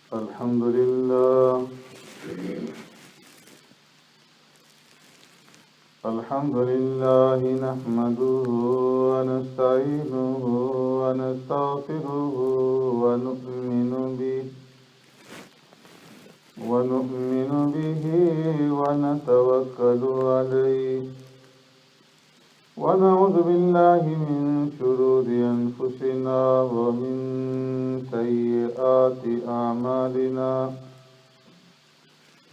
الحمد لله نحمده ونستعينه ونستغفره ونؤمن به ونتوكل عليه ونعوذ بالله من شرور أنفسنا ومن سيئات أعمالنا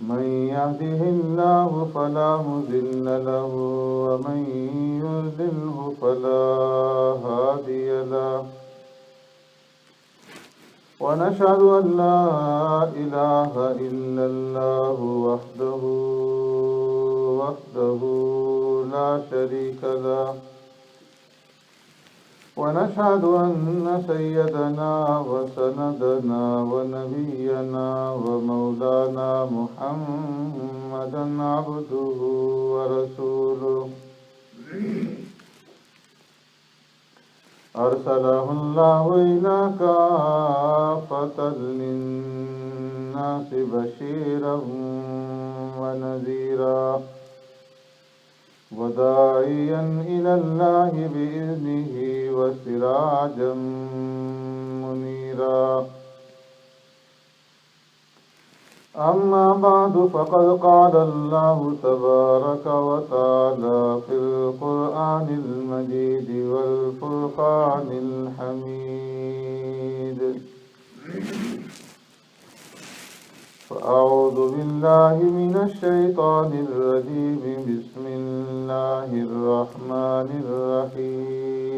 من يهده الله فلا مضل له ومن يضلله فلا هادي له ونشهد أن لا إله إلا الله وحده لا شريك له ونشهد أن سيدنا وسندنا ونبينا ومولانا محمدا عبده ورسوله أرسله الله إلى كافة للناس بشيرا ونذيرا وداعيا إلى الله بإذنه وسراجا منيرا أما بعد فقد قال الله تبارك وتعالى في القرآن المجيد والفرقان الحميد فأعوذ بالله من الشيطان الرجيم بسم الله الرحمن الرحيم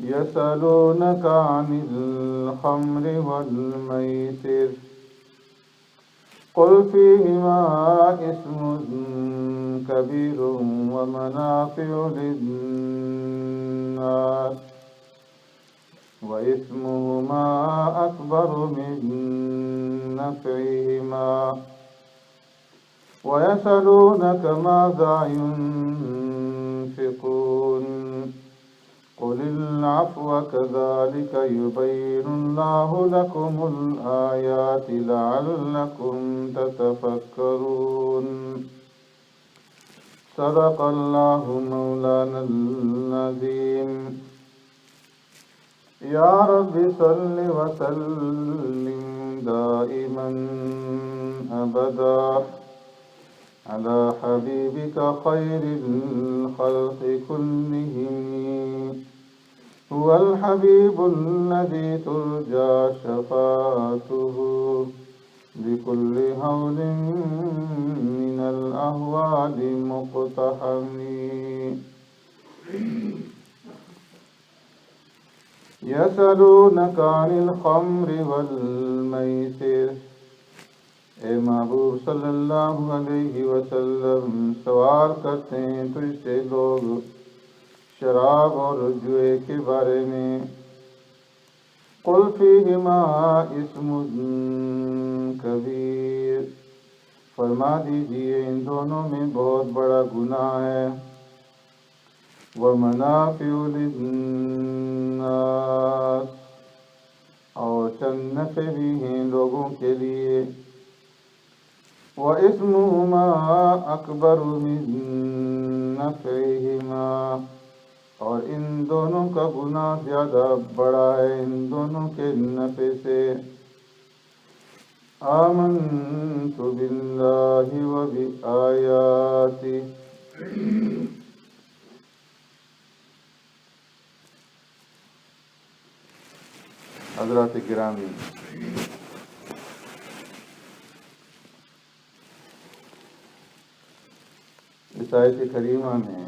يسألونك عن الخمر والميسر قل فيهما اسم كبير ومنافع للناس وإثمهما أكبر من نفعهما ويسألونك ماذا ينفقون قل العفو كذلك يبين الله لكم الآيات لعلكم تتفكرون صدق الله مولانا العظيم يا رب صل وسلم دائما أبدا على حبيبك خير الخلق كلهم هو الحبيب الذي ترجى شفاعته بكل هول من الأهوال مقتحم يسألونك عن الخمر والميسر اے محبوب صلی اللہ علیہ وسلم سوال کرتے ہیں تجھ سے لوگ شراب اور جوئے کے بارے میں قل فیہما اسم کبیر فرما دیجئے ان دونوں میں بہت بڑا گناہ ہے وَمَنَافِعُ لِلنَّاسِ اور چند نفع بھی ہیں لوگوں کے لیے وَإِثْمُهُمَا أَكْبَرُ مِن نَفْعِهِمَا اور ان دونوں کا گناہ زیادہ بڑا ہے ان دونوں کے نفع سے آمنت باللہ وبآیاتہ حضرات گرامی اس آیت کریمہ میں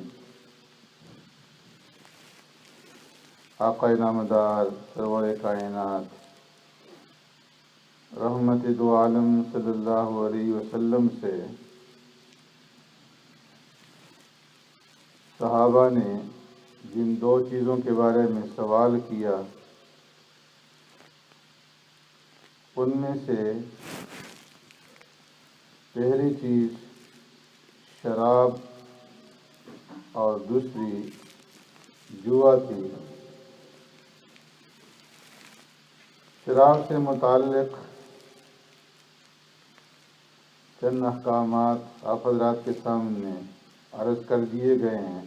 آقا نامدار سرور کائنات رحمت دو عالم صلی اللہ علیہ وسلم سے صحابہ نے جن دو چیزوں کے بارے میں سوال کیا ان میں سے پہلی چیز شراب اور دوسری جوا تھی شراب سے متعلق چند احکامات آپ حضرات کے سامنے عرض کر دیے گئے ہیں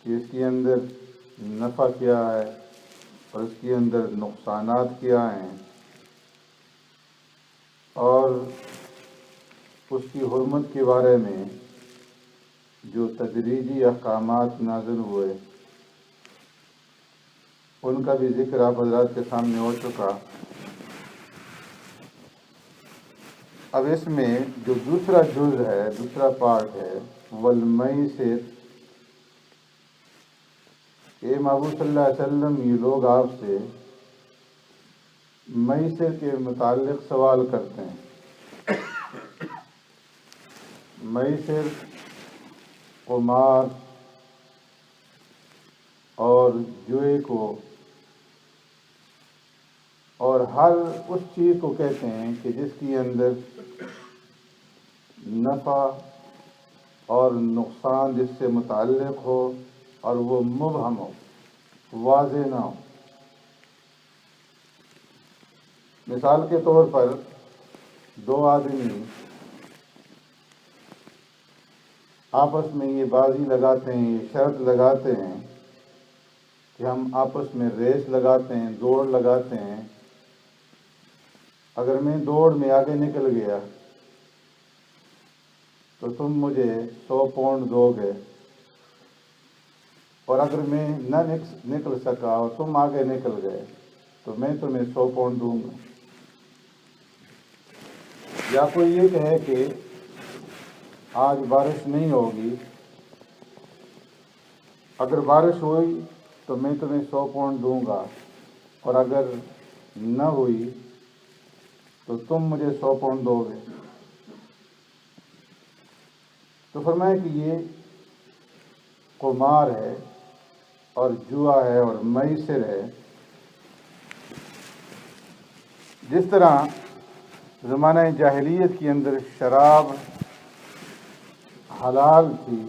کہ اس کے اندر نفع کیا ہے اور اس کے اندر نقصانات کیا ہیں، اور اس کی حرمت کے بارے میں جو تدریجی احکامات نازل ہوئے ان کا بھی ذکر آپ حضرات کے سامنے ہو چکا۔ اب اس میں جو دوسرا جز ہے، دوسرا پارٹ ہے والمیسر، کہ محبوب صلی اللہ علیہ وسلم یہ لوگ آپ سے میسر کے متعلق سوال کرتے ہیں۔ میسر، قمار اور جوئے کو اور ہر اس چیز کو کہتے ہیں کہ جس کے اندر نفع اور نقصان جس سے متعلق ہو اور وہ مبہم ہو، واضح نہ ہو۔ مثال کے طور پر دو آدمی آپس میں یہ بازی لگاتے ہیں، یہ شرط لگاتے ہیں کہ ہم آپس میں ریس لگاتے ہیں، دوڑ لگاتے ہیں، اگر میں دوڑ میں آگے نکل گیا تو تم مجھے 100 پاؤنڈ دو گے، اور اگر میں نہ نکل سکا اور تم آگے نکل گئے تو میں تمہیں 100 پاؤنڈ دوں گا۔ یا کوئی یہ کہے کہ آج بارش نہیں ہوگی، اگر بارش ہوئی تو میں تمہیں 100 پاؤنڈ دوں گا، اور اگر نہ ہوئی تو تم مجھے 100 پاؤنڈ دو گے۔ تو فرمایا کہ یہ قمار ہے اور جوا ہے اور میسر ہے۔ جس طرح زمانہ جاہلیت کے اندر شراب حلال تھی،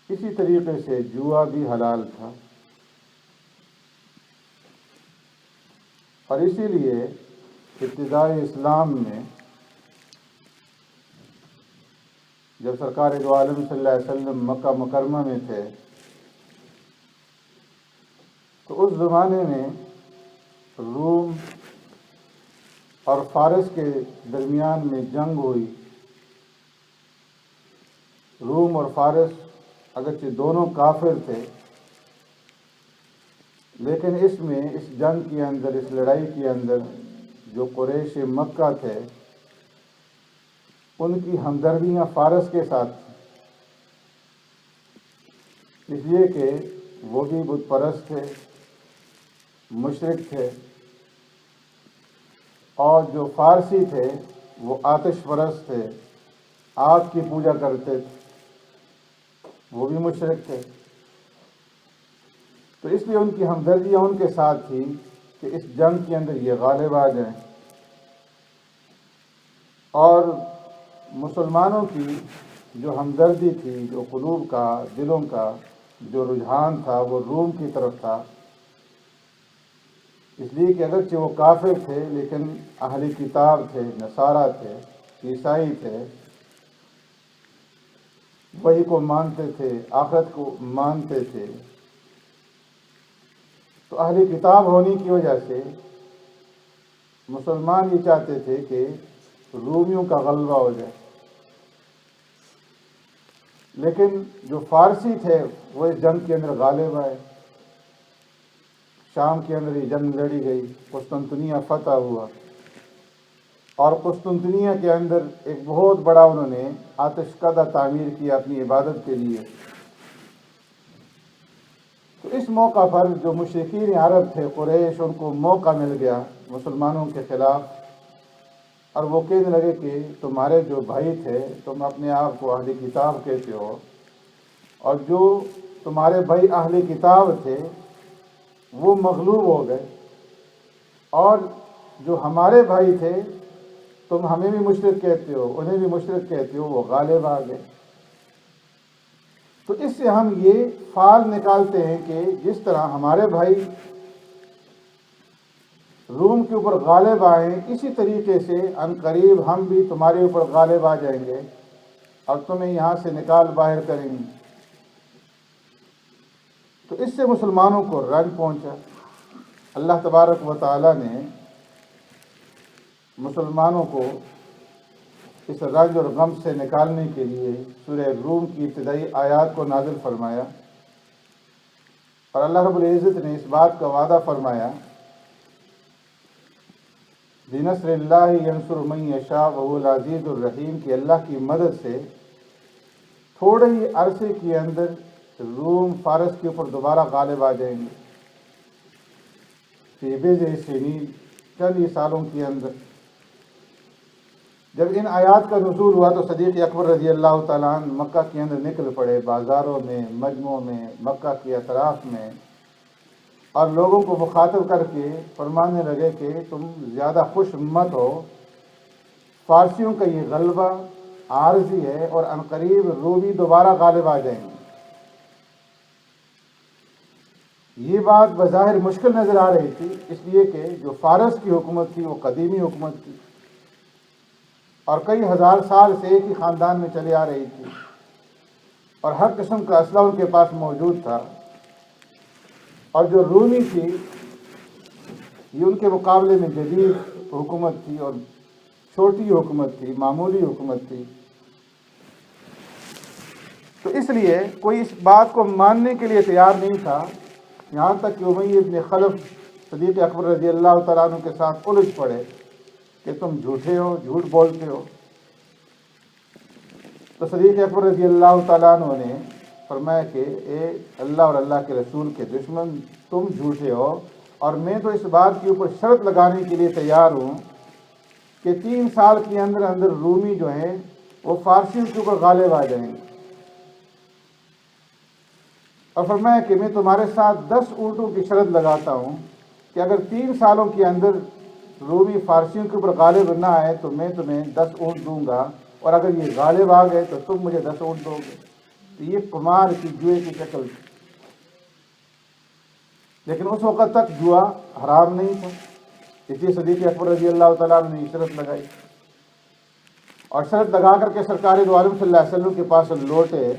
اسی طریقے سے جوا بھی حلال تھا، اور اسی لیے ابتدائی اسلام میں جب سرکار دو عالم صلی اللہ علیہ وسلم مکہ مکرمہ میں تھے تو اس زمانے میں روم اور فارس کے درمیان میں جنگ ہوئی۔ روم اور فارس اگرچہ دونوں کافر تھے، لیکن اس جنگ کے اندر، اس لڑائی کے اندر جو قریش مکہ تھے ان کی ہمدردیاں فارس کے ساتھ تھیں، اس لیے کہ وہ بھی بت پرست تھے، مشرک تھے، اور جو فارسی تھے وہ آتش پرست تھے، آگ کی پوجا کرتے تھے، وہ بھی مشرک تھے۔ تو اس لیے ان کی ہمدردیاں ان کے ساتھ تھی کہ اس جنگ کے اندر یہ غالب آ جائیں، اور مسلمانوں کی جو ہمدردی تھی، جو قلوب کا، دلوں کا جو رجحان تھا وہ روم کی طرف تھا، اس لیے کہ اگرچہ وہ کافر تھے لیکن اہل کتاب تھے، نصارہ تھے، عیسائی تھے، وحی کو مانتے تھے، آخرت کو مانتے تھے۔ تو اہل کتاب ہونے کی وجہ سے مسلمان یہ چاہتے تھے کہ رومیوں کا غلبہ ہو جائے، لیکن جو فارسی تھے وہ اس جنگ کے اندر غالب آئے۔ شام کے اندر یہ جنگ لڑی گئی، قسطنطنیہ فتح ہوا، اور قسطنطنیہ کے اندر ایک بہت بڑا انہوں نے آتش کدہ تعمیر کیا اپنی عبادت کے لیے۔ تو اس موقع پر جو مشرکین عرب تھے، قریش، ان کو موقع مل گیا مسلمانوں کے خلاف، اور وہ کہنے لگے کہ تمہارے جو بھائی تھے، تم اپنے آپ کو اہل کتاب کہتے ہو، اور جو تمہارے بھائی اہل کتاب تھے وہ مغلوب ہو گئے، اور جو ہمارے بھائی تھے تم ہمیں بھی مشرک کہتے ہو، انہیں بھی مشرک کہتے ہو، وہ غالب آ گئے۔ تو اس سے ہم یہ فال نکالتے ہیں کہ جس طرح ہمارے بھائی روم کے اوپر غالب آئیں، اسی طریقے سے ان قریب ہم بھی تمہارے اوپر غالب آ جائیں گے اور تمہیں یہاں سے نکال باہر کریں گے۔ تو اس سے مسلمانوں کو رنج پہنچا۔ اللہ تبارک و تعالیٰ نے مسلمانوں کو اس رنج اور غم سے نکالنے کے لیے سورہ روم کی ابتدائی آیات کو نازل فرمایا، اور اللہ رب العزت نے اس بات کا وعدہ فرمایا، بِنَصْرِ اللَّهِ يَنْصُرُ مَن يَشَاءُ وَهُوَ الْعَزِيزُ الرَّحِيمُ کہ اللہ کی مدد سے تھوڑے ہی عرصے کے اندر روم فارس کے اوپر دوبارہ غالب آ جائیں گے، فی بضع سنین، چند ہی سالوں کے اندر۔ جب ان آیات کا نزول ہوا تو صدیق اکبر رضی اللہ تعالیٰ عنہ مکہ کے اندر نکل پڑے، بازاروں میں، مجمعوں میں، مکہ کے اطراف میں، اور لوگوں کو مخاطب کر کے فرمانے لگے کہ تم زیادہ خوش مت ہو، فارسیوں کا یہ غلبہ عارضی ہے اور عنقریب رومی دوبارہ غالب آ جائیں گے۔ یہ بات بظاہر مشکل نظر آ رہی تھی، اس لیے کہ جو فارس کی حکومت تھی وہ قدیمی حکومت تھی اور کئی ہزار سال سے ایک ہی خاندان میں چلی آ رہی تھی، اور ہر قسم کا اسلحہ ان کے پاس موجود تھا، اور جو رومی تھی یہ ان کے مقابلے میں جدید حکومت تھی اور چھوٹی حکومت تھی، معمولی حکومت تھی۔ تو اس لیے کوئی اس بات کو ماننے کے لیے تیار نہیں تھا، یہاں تک کہ امیہ ابن خلف صدیق اکبر رضی اللہ تعالیٰ عنہ کے ساتھ الجھ پڑے کہ تم جھوٹے ہو، جھوٹ بولتے ہو۔ تو صدیق اکبر رضی اللہ تعالیٰ عنہ نے فرمایا کہ اے اللہ اور اللہ کے رسول کے دشمن، تم جھوٹے ہو، اور میں تو اس بات کے اوپر شرط لگانے کے لیے تیار ہوں کہ 3 سال کے اندر اندر رومی جو ہیں وہ فارسیوں کے اوپر غالب آ جائیں گے، اور فرمایا کہ میں تمہارے ساتھ 10 اونٹوں کی شرط لگاتا ہوں کہ اگر 3 سالوں کے اندر رومی فارسیوں کے اوپر غالب نہ آئے تو میں تمہیں 10 اونٹ دوں گا، اور اگر یہ غالب آ گئے تو تم مجھے 10 اونٹ دو گے۔ تو یہ قمار کی، جوئے کی شکل تھی، لیکن اس وقت تک جوا حرام نہیں تھا، اس لیے صدیق اکبر رضی اللہ تعالیٰ عنہ نے شرط لگائی، اور شرط لگا کر کے سرکار دو عالم صلی اللہ علیہ وسلم کے پاس لوٹے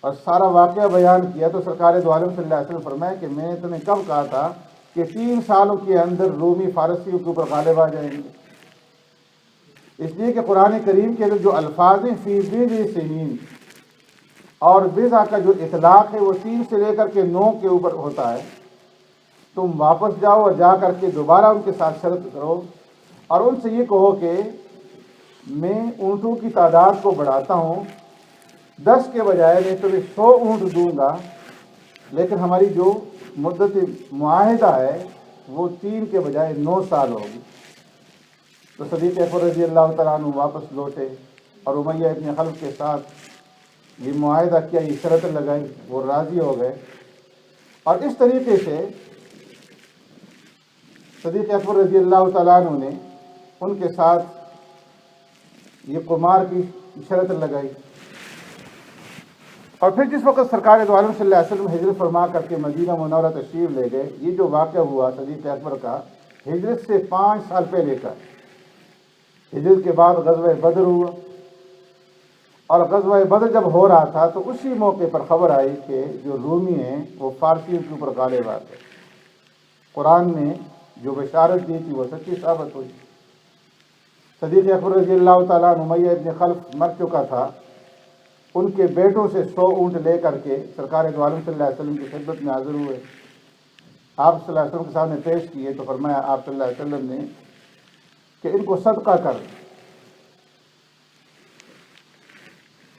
اور سارا واقعہ بیان کیا، تو سرکار دو عالم صلی اللہ علیہ وسلم فرمایا کہ میں نے تمہیں کب کہا تھا کہ 3 سالوں کے اندر رومی فارسیوں کے اوپر غالب آ جائیں گے؟ اس لیے کہ قرآن کریم کے اندر جو الفاظ ہیں فی بضع سنین، اور بضع کا جو اطلاق ہے وہ 3 سے لے کر کے 9 کے اوپر ہوتا ہے۔ تم واپس جاؤ اور جا کر کے دوبارہ ان کے ساتھ شرط کرو اور ان سے یہ کہو کہ میں اونٹوں کی تعداد کو بڑھاتا ہوں، 10 کے بجائے میں تمہیں 100 اونٹ دوں گا، لیکن ہماری جو مدت معاہدہ ہے وہ 3 کے بجائے 9 سال ہوگی۔ تو صدیق اکبر رضی اللہ تعالیٰ عنہ واپس لوٹے اور امیہ ابن خلف کے ساتھ یہ معاہدہ کیا، یہ شرط لگائی، وہ راضی ہو گئے، اور اس طریقے سے صدیق اکبر رضی اللہ تعالیٰ عنہ نے ان کے ساتھ یہ قمار کی شرط لگائی۔ اور پھر جس وقت سرکار دو عالم صلی اللہ علیہ وسلم ہجرت فرما کر کے مدینہ منورہ تشریف لے گئے، یہ جو واقعہ ہوا صدیق اکبر کا ہجرت سے 5 سال پہلے کا، ہجرت کے بعد غزوہ بدر ہوا، اور غزوہ بدر جب ہو رہا تھا تو اسی موقع پر خبر آئی کہ جو رومی ہیں وہ فارسیوں کے اوپر غالب آ گئے۔ قرآن نے جو بشارت دی تھی وہ سچی ثابت ہوئی۔ صدیق اکبر رضی اللہ تعالیٰ عنہ امیہ ابن خلف مر چکا تھا، ان کے بیٹوں سے 100 اونٹ لے کر کے سرکار دو عالم صلی اللہ علیہ وسلم کی خدمت میں حاضر ہوئے، آپ صلی اللہ علیہ وسلم کے سامنے پیش کیے، تو فرمایا آپ صلی اللہ علیہ وسلم نے کہ ان کو صدقہ کر،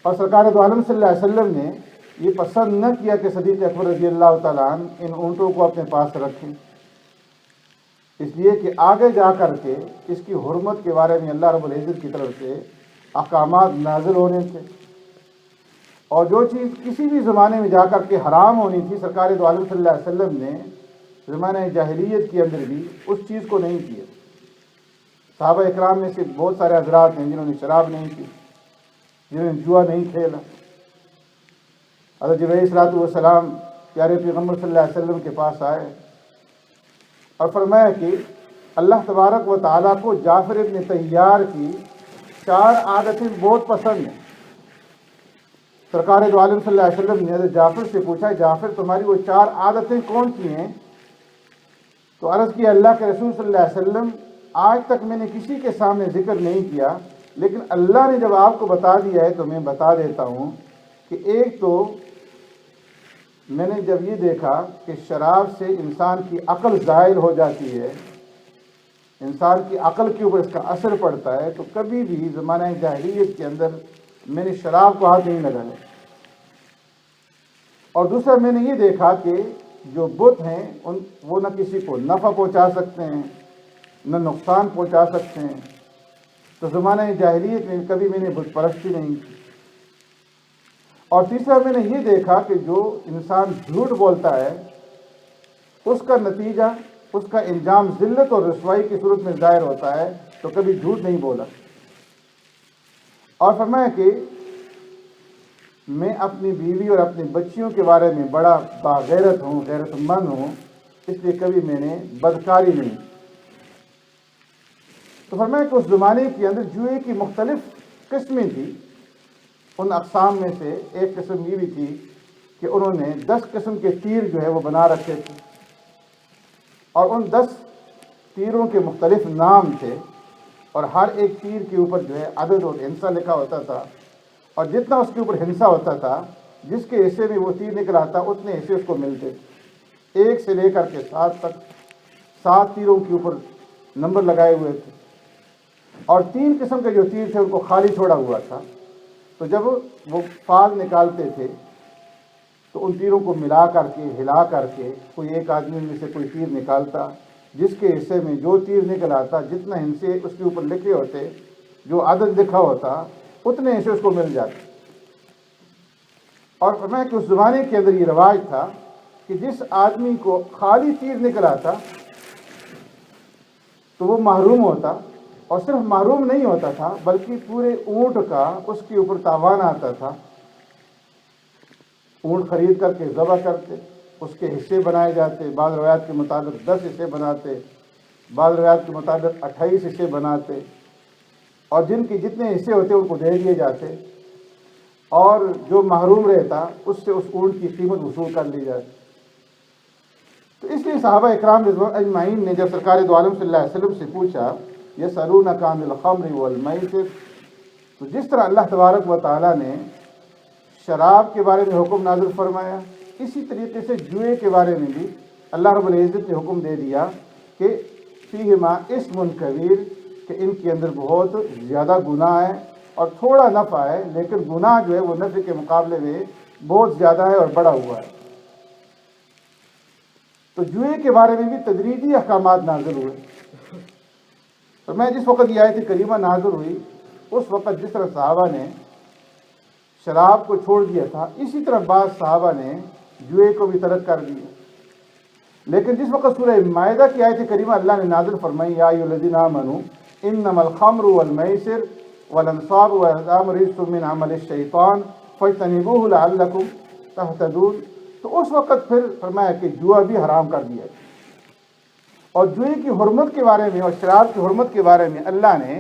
اور سرکار دو عالم صلی اللہ علیہ وسلم نے یہ پسند نہ کیا کہ صدیق اکبر رضی اللہ تعالیٰ عنہ ان اونٹوں کو اپنے پاس رکھیں، اس لیے کہ آگے جا کر کے اس کی حرمت کے بارے میں اللہ رب العزت کی طرف سے احکامات نازل ہونے تھے، اور جو چیز کسی بھی زمانے میں جا کر کے حرام ہونی تھی سرکار دو عالم صلی اللہ علیہ وسلم نے زمانہ جاہلیت کے اندر بھی اس چیز کو نہیں کیا۔ صحابہ اکرام میں سے بہت سارے حضرات ہیں جنہوں نے شراب نہیں پی، جنہوں نے جوا نہیں کھیلا، حضرت جبرائیل علیہ الصلوۃ والسلام پیارے پیغمبر صلی اللہ علیہ وسلم کے پاس آئے اور فرمایا کہ اللہ تبارک و تعالیٰ کو جعفر ابن طیار کی 4 عادتیں بہت پسند ہیں۔ سرکار دو عالم صلی اللہ علیہ وسلم نے حضرت جعفر سے پوچھا، جعفر تمہاری وہ 4 عادتیں کون سی ہیں؟ تو عرض کیا اللہ کے رسول صلی اللہ علیہ وسلم آج تک میں نے کسی کے سامنے ذکر نہیں کیا، لیکن اللہ نے جب آپ کو بتا دیا ہے تو میں بتا دیتا ہوں کہ ایک تو میں نے جب یہ دیکھا کہ شراب سے انسان کی عقل زائل ہو جاتی ہے، انسان کی عقل کے اوپر اس کا اثر پڑتا ہے، تو کبھی بھی زمانہ جاہلیت کے اندر میں نے شراب کو ہاتھ نہیں لگایا۔ اور دوسرا میں نے یہ دیکھا کہ جو بت ہیں وہ نہ کسی کو نفع پہنچا سکتے ہیں نہ نقصان پہنچا سکتے ہیں، تو زمانہ جاہلیت میں کبھی میں نے بت پرستی نہیں کی۔ اور تیسرا میں نے یہ دیکھا کہ جو انسان جھوٹ بولتا ہے اس کا نتیجہ، اس کا انجام ذلت اور رسوائی کی صورت میں ظاہر ہوتا ہے، تو کبھی جھوٹ نہیں بولا۔ اور فرمایا کہ میں اپنی بیوی اور اپنی بچیوں کے بارے میں بڑا باغیرت ہوں، غیرت مند ہوں، اس لیے کبھی میں نے بدکاری نہیں۔ تو فرمایا کہ اس زمانے کے اندر جوئے کی مختلف قسمیں تھیں۔ ان اقسام میں سے ایک قسم یہ بھی تھی کہ انہوں نے 10 قسم کے تیر جو ہے وہ بنا رکھے تھے، اور ان 10 تیروں کے مختلف نام تھے، اور ہر ایک تیر کے اوپر جو ہے عدد اور ہندسہ لکھا ہوتا تھا، اور جتنا اس کے اوپر ہندسہ ہوتا تھا، جس کے حصے میں وہ تیر نکل آتا اتنے حصے اس کو ملتے، 1 سے لے کر کے 7 تک 7 تیروں کے اوپر نمبر لگائے ہوئے تھے۔ اور 3 قسم کے جو تیر تھے ان کو خالی چھوڑا ہوا تھا، تو جب وہ فال نکالتے تھے تو ان تیروں کو ملا کر کے ہلا کر کے کوئی ایک آدمی میں سے کوئی تیر نکالتا، جس کے حصے میں جو تیر نکل آتا، جتنا حصے اس کے اوپر لکھے ہوتے، جو عدد لکھا ہوتا، اتنے حصے اس کو مل جاتے۔ اور فرمایا کہ اس زمانے کے اندر یہ رواج تھا کہ جس آدمی کو خالی تیر نکل آتا تو وہ محروم ہوتا، اور صرف محروم نہیں ہوتا تھا بلکہ پورے اونٹ کا اس کے اوپر تاوان آتا تھا۔ اونٹ خرید کر کے ذبح کرتے، اس کے حصے بنائے جاتے، بعض روایات کے مطابق 10 حصے بناتے، بعض روایات کے مطابق 28 حصے بناتے، اور جن کے جتنے حصے ہوتے ان کو دے دیے جاتے، اور جو محروم رہتا اس سے اس اونٹ کی قیمت وصول کر لی جاتی۔ تو اس لیے صحابہ اکرام رضوان اجمعین نے جب سرکار دو عالم صلی اللہ علیہ وسلم سے پوچھا یسألونک عن الخمر والمیسر، تو جس طرح اللہ تبارک و تعالیٰ نے شراب کے بارے میں حکم نازل فرمایا، اسی طریقے سے جوئے کے بارے میں بھی اللہ رب العزت نے حکم دے دیا کہ فیہما اسم کبیر، کہ ان کے اندر بہت زیادہ گناہ ہے اور تھوڑا نفع ہے، لیکن گناہ جو ہے وہ نفع کے مقابلے میں بہت زیادہ ہے اور بڑا ہوا ہے۔ تو جوئے کے بارے میں بھی تدریجی احکامات نازل ہوئے۔ تو میں جس وقت یہ آیت کریمہ نازل ہوئی اس وقت جس طرح صحابہ نے شراب کو چھوڑ دیا تھا، اسی طرح بعض صحابہ نے جوئے کو بھی ترک کر دیا۔ لیکن جس وقت سورہ مائدہ کی آیت کریمہ اللہ نے نازل فرمائی یا ایھا الذین آمنوا انما الخمر والمیسر والانصاب والازلام رجس من عمل الشیطان فاجتنبوہ لعلکم تہتدون، تو اس وقت پھر فرمایا کہ جوا بھی حرام کر دیا۔ اور جوئے کی حرمت کے بارے میں اور شراب کی حرمت کے بارے میں اللہ نے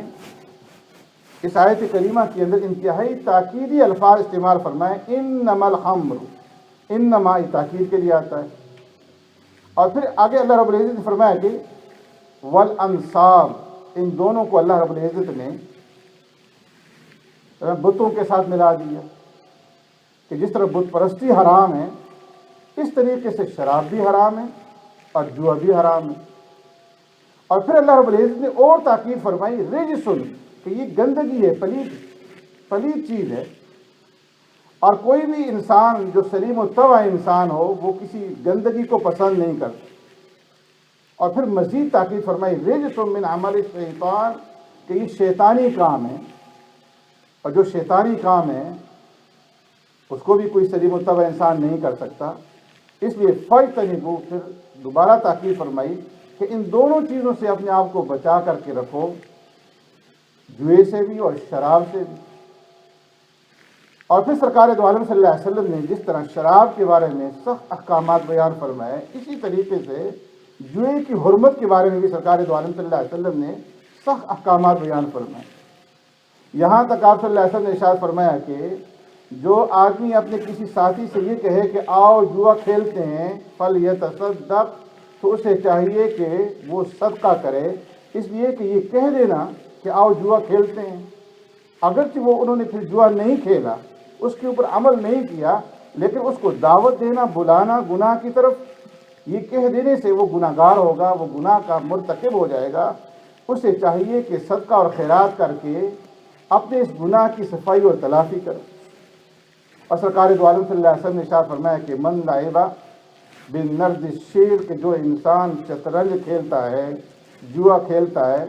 اس آیت کریمہ کے اندر انتہائی تاکیدی الفاظ استعمال فرمائے، انما الخمر، انما یہ تاکید کے لیے آتا ہے۔ اور پھر آگے اللہ رب العزت نے فرمایا کہ والانصاب، ان دونوں کو اللہ رب العزت نے بتوں کے ساتھ ملا دیا، کہ جس طرح بت پرستی حرام ہے اس طریقے سے شراب بھی حرام ہے اور جوا بھی حرام ہے۔ اور پھر اللہ رب العزت نے اور تاکید فرمائی رجسن، کہ یہ گندگی ہے، پلید چیز ہے، اور کوئی بھی انسان جو سلیم الطبع انسان ہو وہ کسی گندگی کو پسند نہیں کرتا۔ اور پھر مزید تاکید فرمائی رجس من عمل الشیطان، کہ یہ شیطانی کام ہے، اور جو شیطانی کام ہے اس کو بھی کوئی سلیم الطبع انسان نہیں کر سکتا۔ اس لیے فاجتنبوہ، پھر دوبارہ تاکید فرمائی کہ ان دونوں چیزوں سے اپنے آپ کو بچا کر کے رکھو، جوئے سے بھی اور شراب سے بھی۔ اور پھر سرکار دو عالم صلی اللہ علیہ وسلم نے جس طرح شراب کے بارے میں سخت احکامات بیان فرمائے، اسی طریقے سے جوئے کی حرمت کے بارے میں بھی سرکار دو عالم صلی اللہ علیہ وسلم نے سخت احکامات بیان فرمائے۔ یہاں تک آپ صلی اللہ علیہ وسلم نے ارشاد فرمایا کہ جو آدمی اپنے کسی ساتھی سے یہ کہے کہ آؤ جوا کھیلتے ہیں فَلْيَتَصَدَّقْ، تو اسے چاہیے کہ وہ صدقہ کرے، اس لیے کہ یہ کہہ دینا کہ آؤ جوا کھیلتے ہیں، اگرچہ وہ انہوں نے پھر جوا نہیں کھیلا، اس کے اوپر عمل نہیں کیا، لیکن اس کو دعوت دینا، بلانا گناہ کی طرف، یہ کہہ دینے سے وہ گناہ گار ہوگا، وہ گناہ کا مرتکب ہو جائے گا۔ اسے چاہیے کہ صدقہ اور خیرات کر کے اپنے اس گناہ کی صفائی اور تلافی کرے۔ اور سرکار دو عالم صلی اللہ علیہ وسلم نے ارشاد فرمایا کہ من لعب بالنرد الشیر، کہ جو انسان شطرنج کھیلتا ہے، جوا کھیلتا ہے،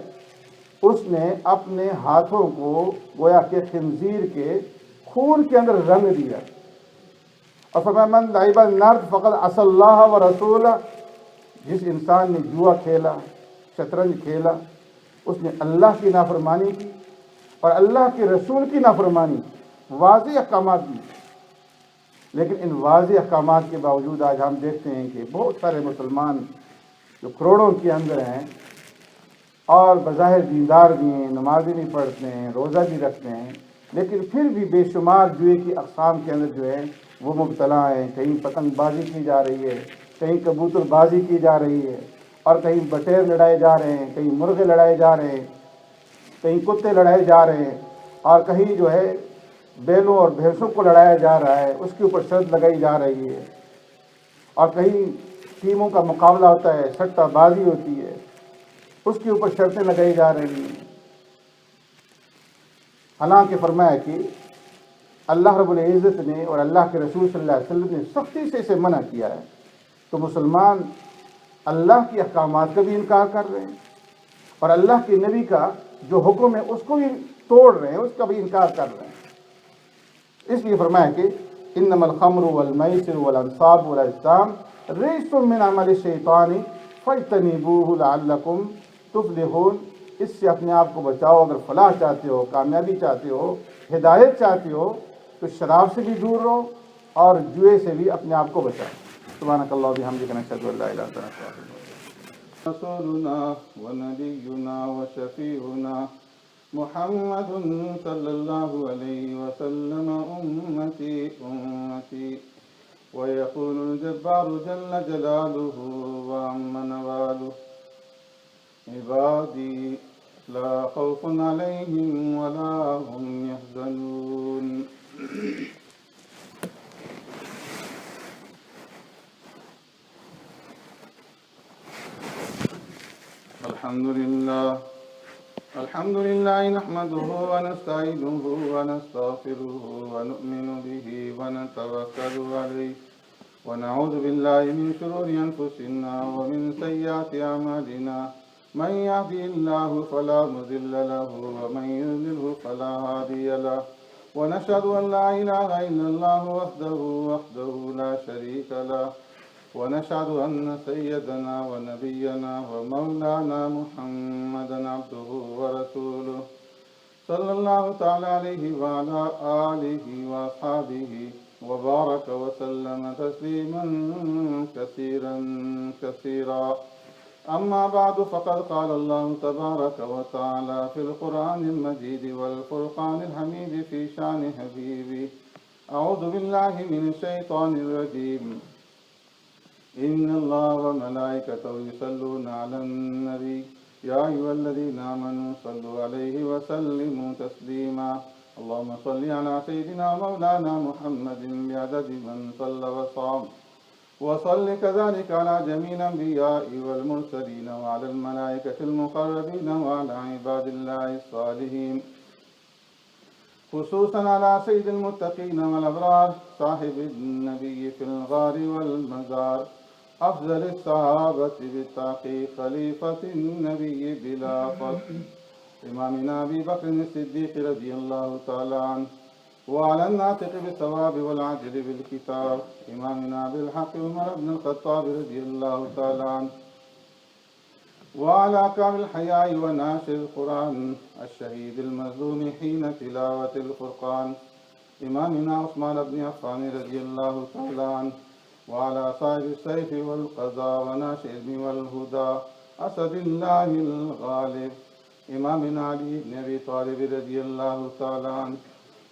اس نے اپنے ہاتھوں کو گویا کہ خنزیر کے خون کے اندر رنگ دیا۔ اور فرمایا من لعب النرد فقد عصى اللہ ورسولہ، جس انسان نے جوا کھیلا، شطرنج کھیلا، اس نے اللہ کی نافرمانی کی اور اللہ کے رسول کی نافرمانی کی، واضح احکامات دی۔ لیکن ان واضح احکامات کے باوجود آج ہم دیکھتے ہیں کہ بہت سارے مسلمان جو کروڑوں کے اندر ہیں اور بظاہر دیندار بھی ہیں، نمازیں بھی پڑھتے ہیں، روزہ بھی رکھتے ہیں، لیکن پھر بھی بے شمار جوئے کی اقسام کے اندر جو ہے وہ مبتلا ہیں۔ کہیں پتنگ بازی کی جا رہی ہے، کہیں کبوتر بازی کی جا رہی ہے، اور کہیں بٹیر لڑائے جا رہے ہیں، کہیں مرغے لڑائے جا رہے ہیں، کہیں کتے لڑائے جا رہے ہیں، اور کہیں جو ہے بیلوں اور بھینسوں کو لڑایا جا رہا ہے، اس کے اوپر شرط لگائی جا رہی ہے، اور کہیں ٹیموں کا مقابلہ ہوتا ہے، سٹہ بازی ہوتی ہے، اس کے اوپر شرطیں لگائی جا رہی ہیں۔ حالانکہ فرمایا کہ اللہ رب العزت نے اور اللہ کے رسول صلی اللہ علیہ وسلم نے سختی سے اسے منع کیا ہے، تو مسلمان اللہ کے احکامات کا بھی انکار کر رہے ہیں اور اللہ کے نبی کا جو حکم ہے اس کو بھی توڑ رہے ہیں، اس کا بھی انکار کر رہے ہیں۔ اس لیے فرمایا کہ انما الخمر والمیسر والانصاب والازلام رجس من عمل الشیطان فاجتنبوه لعلکم تفلحون، اس سے اپنے آپ کو بچاؤ۔ اگر فلاح چاہتے ہو، کامیابی چاہتے ہو، ہدایت چاہتے ہو، تو شراب سے بھی دور رہو اور جوئے سے بھی اپنے آپ کو بچاؤ۔ سبحانک اللہ وبحمدک، نشہد ان لا الہ الا انت، نستغفرک۔ رسولنا ونبينا وشفيعنا محمد صلى الله عليه وسلم أمتي أمتي، ويقول الجبار جل جلاله وعم نواله عبادي لا خوف عليهم ولا هم يحزنون۔ الحمد لله نحمده ونستعينه ونستغفره ونؤمن به ونتوكل عليه ونعوذ بالله من شرور أنفسنا ومن سيئات أعمالنا، من يهده الله فلا مضل له ومن يضلل فلا هادي له، ونشهد أن لا إله إلا الله وحده لا شريك له، ونشهد أن سيدنا ونبينا ومولانا محمدا عبده ورسوله صلى الله تعالى عليه وعلى آله وأصحابه وبارك وسلم تسليما كثيرا كثيرا، أما بعد، فقد قال الله تبارك وتعالى في القرآن المجيد والفرقان الحميد في شان حبيبه، أعوذ بالله من الشيطان الرجيم، إن الله وملائكته يصلون على النبي يا أيها الذين آمنوا صلوا عليه وسلموا تسليما، اللهم صل على سيدنا مولانا محمد بعدد من صلى وصام، وصل كذلك على جميع الأنبياء والمرسلين وعلى الملائكة المقربين وعلى عباد الله الصالحين، خصوصا على سيد المتقين والأبرار صاحب النبي في الغار والمزار، أفضل الصحابة بالتحقيق خليفة النبي بلا فصل، إمامنا أبي بكر الصديق رضي الله تعالى عنه، وعلى الناطق بالصواب والعدل بالكتاب إمامنا بالحق عمر بن الخطاب رضي الله تعالى عنه، وعلى كامل الحياء وناشر القرآن الشهيد المظلوم حين تلاوة الفرقان إمامنا عثمان بن عفان رضي الله تعالى عنه، وعلى صاحب السيف والقضاء وناشئ العلم والهدى أسد الله الغالب إمامنا علي بن أبي طالب رضي الله تعالى عنه،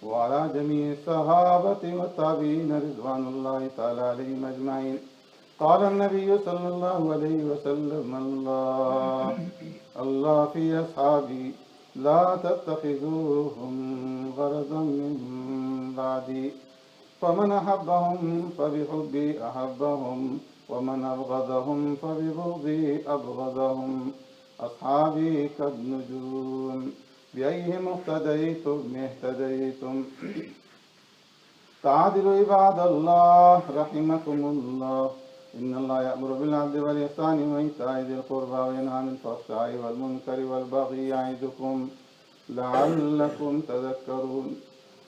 وعلى جميع الصحابة والتابعين رضوان الله تعالى عليهم أجمعين. قال النبي صلى الله عليه وسلم: الله في أصحابي لا تتخذوهم غرضا من بعدي، فمن أحبهم فبحبي أحبهم، ومن أبغضهم فببغضي أبغضهم. أصحابي كالنجوم بأيهم اقتديتم اهتديتم. تعادلوا عباد الله رحمكم الله. إن الله يأمر بالعدل والإحسان وإيتاء ذي القربى وينهى عن الفحشاء والمنكر والبغي يعظكم لعلكم تذكرون.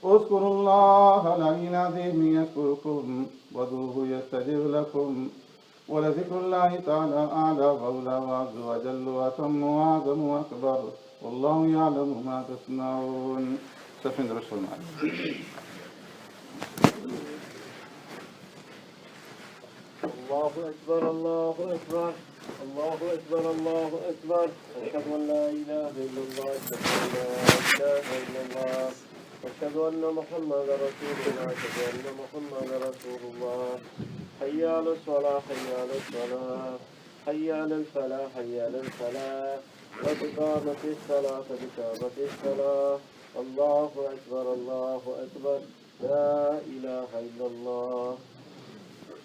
اذكروا الله العلي العظيم يذكركم وادعوه يستجب لكم، ولذكر الله تعالى أعلى وأولى وأعز وأجل وأتم وأعظم وأكبر، والله يعلم ما تصنعون. سفين رسول الله. الله أكبر الله أكبر الله أكبر الله أكبر. أشهد أن لا إله إلا الله أشهد أن لا إله إلا الله أشهد أن محمدا رسول الله أشهد أن محمدا رسول الله. حي على الصلاة حي على الصلاة حي على الفلاح حي على الفلاح. قد قامت الصلاة قد قامت الصلاة. الله أكبر الله أكبر. لا إله إلا الله.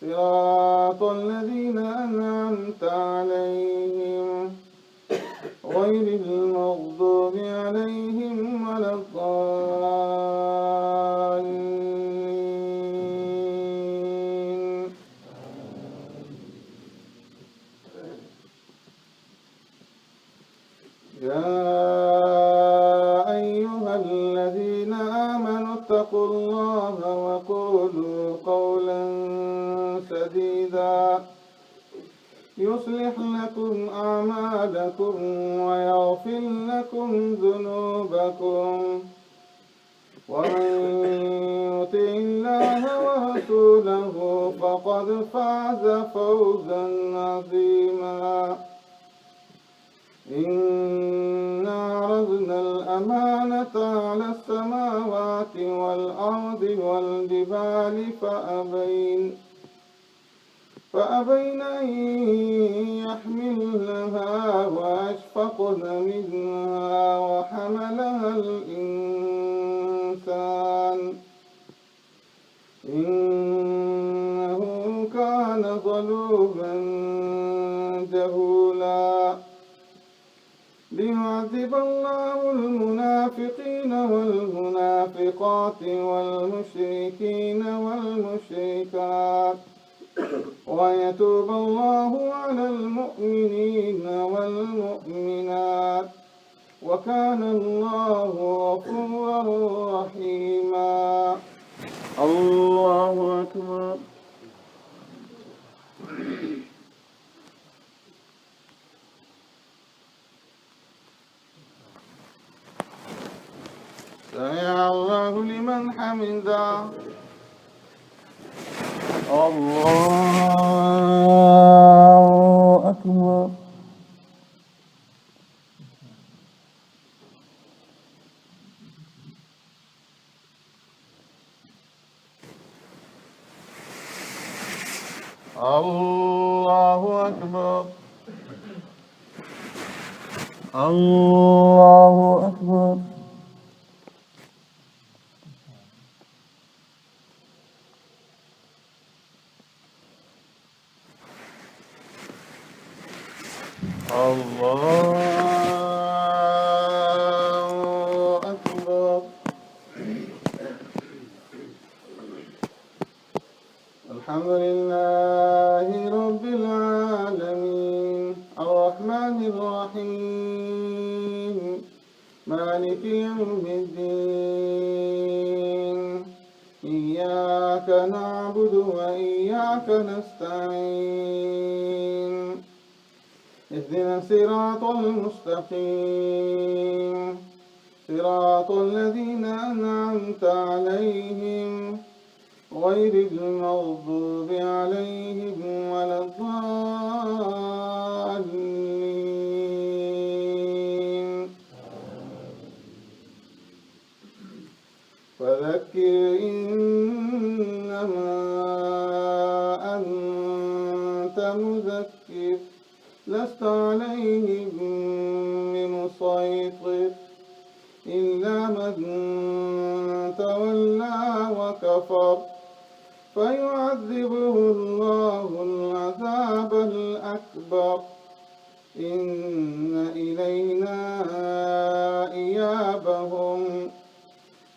صراط الذين أنعمت عليهم غير المغضوب عليهم ولا الضالين. يا أيها الذين آمنوا اتقوا الله وقولوا قولا سديدا يصلح لكم أعمالكم ويغفر لكم ذنوبكم، ومن يطع الله ورسوله فقد فاز فوزا عظيما. إنا عرضنا الأمانة على السماوات والأرض والجبال فأبين أن يحملنها وأشفقن منها وحملها الإنسان إنه كان ظلوما جهولا. ليعذب الله المنافقين والمنافقات والمشركين والمشركات ويتوب الله على المؤمنين والمؤمنات، وكان الله غفورا رحيما. الله أكبر. سمع الله لمن حمده. الله أكبر. الله أكبر. الله أكبر. الله أكبر. الحمد لله رب العالمين الرحمن الرحيم مالك يوم الدين إياك نعبد وإياك نستعين اهدنا الصراط المستقيم صراط الذين أنعمت عليهم غير المغضوب عليهم ولا الضالين. فذكر إنما أنت مذكر لست عليهم بمسيطر إلا من تولى وكفر فيعذبه الله العذاب الأكبر إن إلينا إيابهم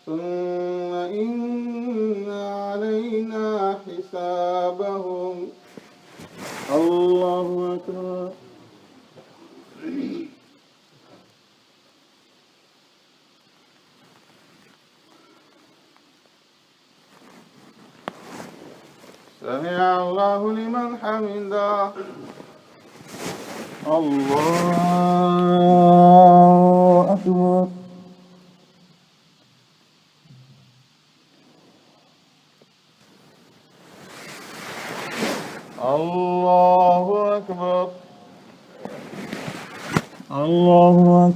ثم إن علينا حسابهم. الله أكبر. سمع الله لمن حمده. الله أكبر. الله أكبر. الله أكبر.